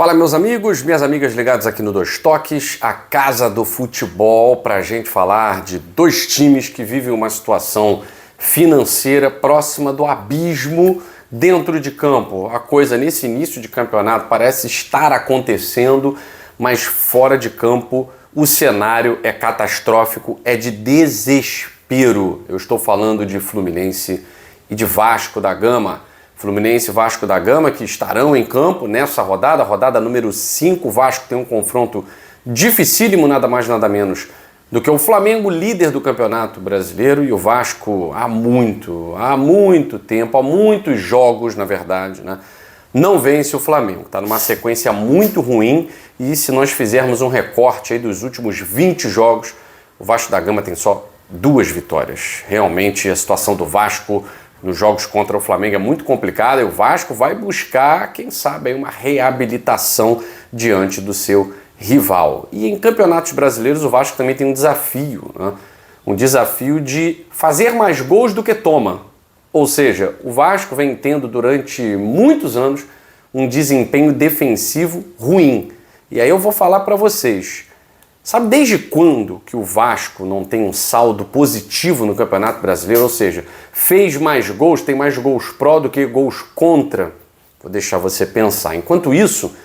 Fala, meus amigos, minhas amigas ligados aqui no Dois Toques, a casa do futebol, para a gente falar de dois times que vivem uma situação financeira próxima do abismo dentro de campo. A coisa nesse início de campeonato parece estar acontecendo, mas fora de campo o cenário é catastrófico, é de desespero. Eu estou falando de Fluminense e de Vasco da Gama. Fluminense e Vasco da Gama que estarão em campo nessa rodada, rodada número 5. O Vasco tem um confronto dificílimo, nada mais nada menos do que o Flamengo, líder do Campeonato Brasileiro, e o Vasco há muito tempo, há muitos jogos, na verdade, né, não vence o Flamengo. Está numa sequência muito ruim e se nós fizermos um recorte aí dos últimos 20 jogos, o Vasco da Gama tem só 2 vitórias. Realmente a situação do Vasco nos jogos contra o Flamengo é muito complicada e o Vasco vai buscar, quem sabe, aí uma reabilitação diante do seu rival. E em campeonatos brasileiros o Vasco também tem um desafio, né? Um desafio de fazer mais gols do que toma. Ou seja, o Vasco vem tendo durante muitos anos um desempenho defensivo ruim. E aí eu vou falar para vocês, sabe desde quando que o Vasco não tem um saldo positivo no Campeonato Brasileiro? Ou seja, fez mais gols, tem mais gols pró do que gols contra? Vou deixar você pensar. Enquanto isso,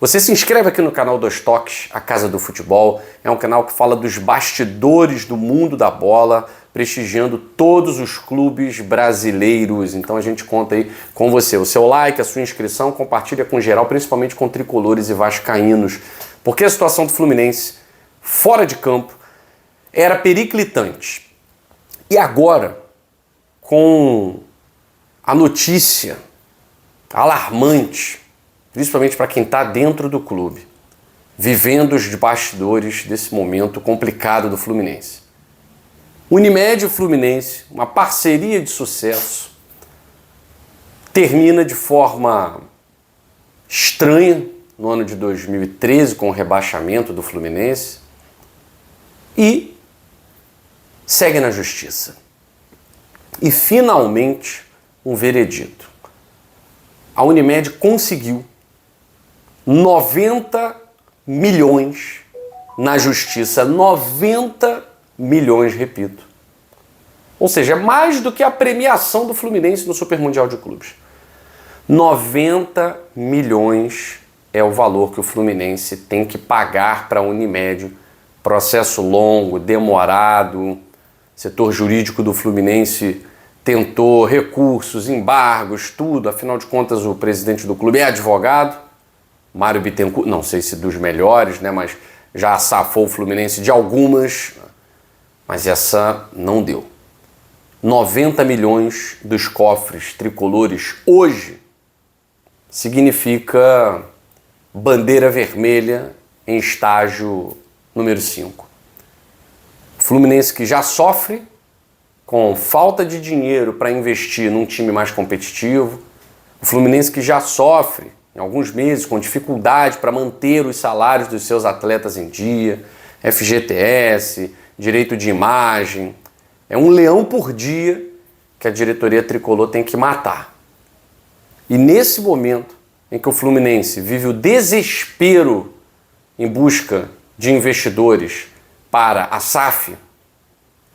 você se inscreve aqui no canal Dois Toques, a Casa do Futebol. É um canal que fala dos bastidores do mundo da bola, prestigiando todos os clubes brasileiros. Então a gente conta aí com você. O seu like, a sua inscrição, compartilha com geral, principalmente com tricolores e vascaínos. Porque a situação do Fluminense fora de campo era periclitante. E agora, com a notícia alarmante, principalmente para quem está dentro do clube, vivendo os bastidores desse momento complicado do Fluminense. Unimed e Fluminense, uma parceria de sucesso, termina de forma estranha no ano de 2013 com o rebaixamento do Fluminense e segue na justiça. E finalmente um veredito. A Unimed conseguiu 90 milhões na justiça, 90 milhões, repito. Ou seja, mais do que a premiação do Fluminense no Super Mundial de Clubes. 90 milhões é o valor que o Fluminense tem que pagar para a Unimed. Processo longo, demorado. Setor jurídico do Fluminense tentou recursos, embargos, tudo. Afinal de contas, o presidente do clube é advogado. Mário Bittencourt, não sei se dos melhores, né, mas já safou o Fluminense de algumas. Mas essa não deu. 90 milhões dos cofres tricolores hoje significa bandeira vermelha em estágio número 5. Fluminense que já sofre com falta de dinheiro para investir num time mais competitivo. O Fluminense que já sofre, em alguns meses, com dificuldade para manter os salários dos seus atletas em dia, FGTS, direito de imagem. É um leão por dia que a diretoria tricolor tem que matar. E nesse momento em que o Fluminense vive o desespero em busca de investidores para a SAF,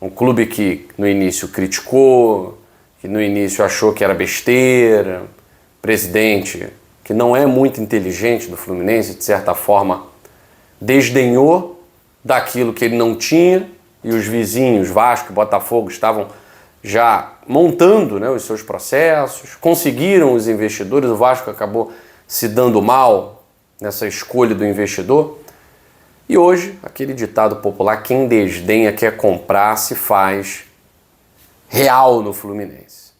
um clube que no início criticou, que no início achou que era besteira, presidente que não é muito inteligente do Fluminense, de certa forma, desdenhou daquilo que ele não tinha, e os vizinhos, Vasco e Botafogo, estavam já montando, né, os seus processos, conseguiram os investidores, o Vasco acabou se dando mal nessa escolha do investidor. E hoje, aquele ditado popular, quem desdenha quer comprar, se faz real no Fluminense.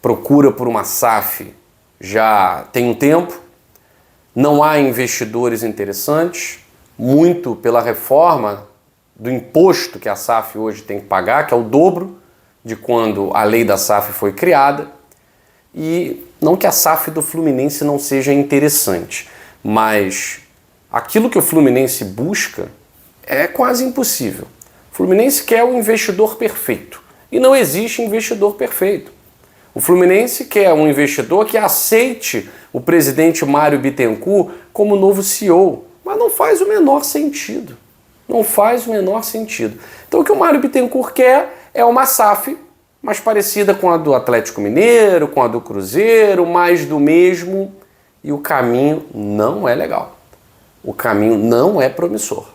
Procura por uma SAF já tem um tempo, não há investidores interessantes, muito pela reforma do imposto que a SAF hoje tem que pagar, que é o dobro de quando a lei da SAF foi criada. E não que a SAF do Fluminense não seja interessante, mas aquilo que o Fluminense busca é quase impossível. O Fluminense quer o investidor perfeito e não existe investidor perfeito. O Fluminense quer um investidor que aceite o presidente Mário Bittencourt como novo CEO, mas não faz o menor sentido. Não faz o menor sentido. Então o que o Mário Bittencourt quer é uma SAF mais parecida com a do Atlético Mineiro, com a do Cruzeiro, mais do mesmo, e o caminho não é legal. O caminho não é promissor.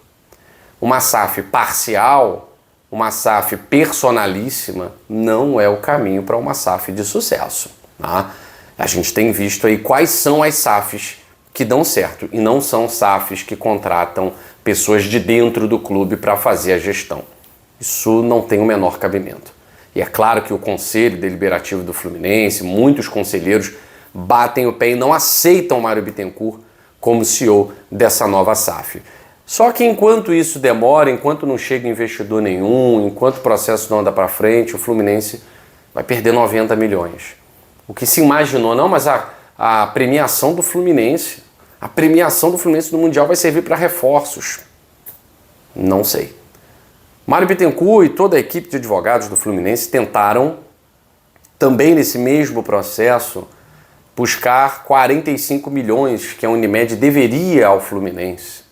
Uma SAF parcial, uma SAF personalíssima, não é o caminho para uma SAF de sucesso. Tá? A gente tem visto aí quais são as SAFs que dão certo, e não são SAFs que contratam pessoas de dentro do clube para fazer a gestão. Isso não tem o menor cabimento. E é claro que o Conselho Deliberativo do Fluminense, muitos conselheiros batem o pé e não aceitam Mário Bittencourt como CEO dessa nova SAF. Só que enquanto isso demora, enquanto não chega investidor nenhum, enquanto o processo não anda para frente, o Fluminense vai perder 90 milhões. O que se imaginou, não, mas a premiação do Fluminense, no Mundial vai servir para reforços. Não sei. Mário Bittencourt e toda a equipe de advogados do Fluminense tentaram, também nesse mesmo processo, buscar 45 milhões que a Unimed deveria ao Fluminense.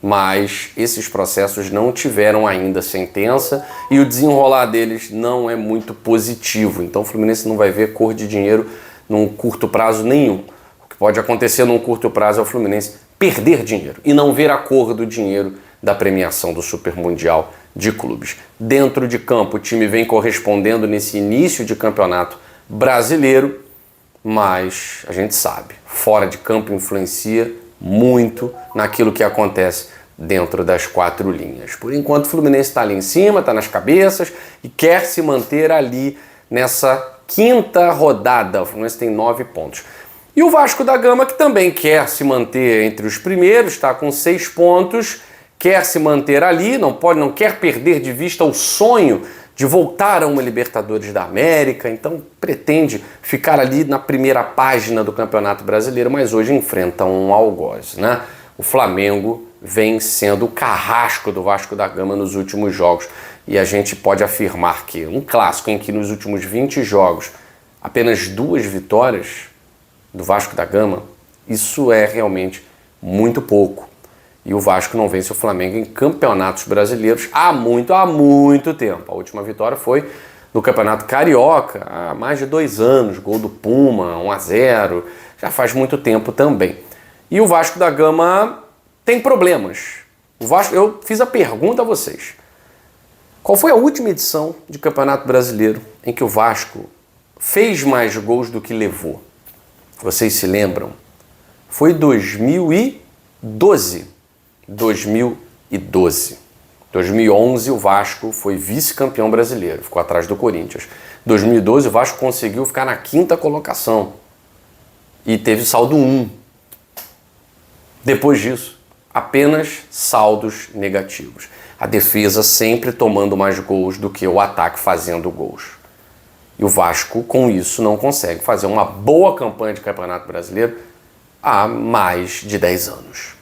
Mas esses processos não tiveram ainda sentença e o desenrolar deles não é muito positivo. Então o Fluminense não vai ver cor de dinheiro num curto prazo nenhum. O que pode acontecer num curto prazo é o Fluminense perder dinheiro e não ver a cor do dinheiro da premiação do Super Mundial de clubes. Dentro de campo, o time vem correspondendo nesse início de campeonato brasileiro, mas a gente sabe, fora de campo influencia muito naquilo que acontece dentro das quatro linhas. Por enquanto, o Fluminense está ali em cima, está nas cabeças e quer se manter ali nessa quinta rodada. O Fluminense tem 9 pontos. E o Vasco da Gama, que também quer se manter entre os primeiros, está com 6 pontos, quer se manter ali, não quer perder de vista o sonho de voltar a uma Libertadores da América, então pretende ficar ali na primeira página do Campeonato Brasileiro, mas hoje enfrenta um algoz, né? O Flamengo vem sendo o carrasco do Vasco da Gama nos últimos jogos e a gente pode afirmar que um clássico em que nos últimos 20 jogos apenas 2 vitórias do Vasco da Gama, isso é realmente muito pouco. E o Vasco não vence o Flamengo em campeonatos brasileiros há muito tempo. A última vitória foi no Campeonato Carioca, há mais de 2 anos, gol do Puma, 1-0, já faz muito tempo também. E o Vasco da Gama tem problemas. Eu fiz a pergunta a vocês. Qual foi a última edição de Campeonato Brasileiro em que o Vasco fez mais gols do que levou? Vocês se lembram? Foi 2012. 2011 o Vasco foi vice-campeão brasileiro, ficou atrás do Corinthians. 2012 o Vasco conseguiu ficar na 5ª colocação e teve saldo 1. Depois disso, apenas saldos negativos. A defesa sempre tomando mais gols do que o ataque fazendo gols. E o Vasco, com isso, não consegue fazer uma boa campanha de Campeonato Brasileiro há mais de 10 anos.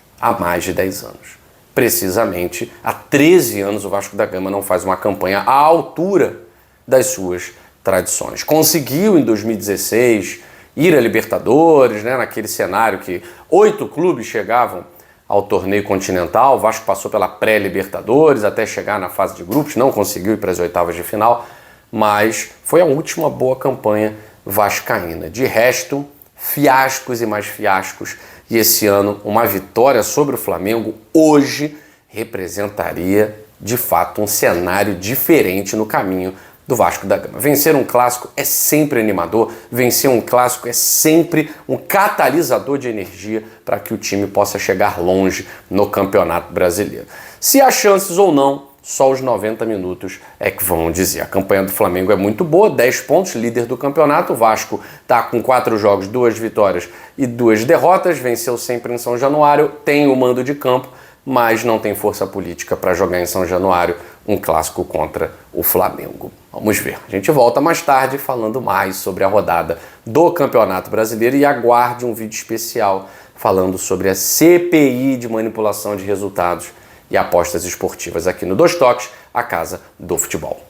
Precisamente, há 13 anos o Vasco da Gama não faz uma campanha à altura das suas tradições. Conseguiu em 2016 ir à Libertadores, né, naquele cenário que 8 clubes chegavam ao torneio continental. O Vasco passou pela pré-Libertadores até chegar na fase de grupos, não conseguiu ir para as oitavas de final, mas foi a última boa campanha vascaína. De resto, fiascos e mais fiascos. E esse ano, uma vitória sobre o Flamengo hoje representaria, de fato, um cenário diferente no caminho do Vasco da Gama. Vencer um clássico é sempre animador, vencer um clássico é sempre um catalisador de energia para que o time possa chegar longe no Campeonato Brasileiro. Se há chances ou não, só os 90 minutos é que vão dizer. A campanha do Flamengo é muito boa, 10 pontos, líder do campeonato. O Vasco está com 4 jogos, 2 vitórias e 2 derrotas, venceu sempre em São Januário, tem o mando de campo, mas não tem força política para jogar em São Januário um clássico contra o Flamengo. Vamos ver. A gente volta mais tarde falando mais sobre a rodada do Campeonato Brasileiro e aguarde um vídeo especial falando sobre a CPI de manipulação de resultados e apostas esportivas aqui no Dois Toques, a casa do futebol.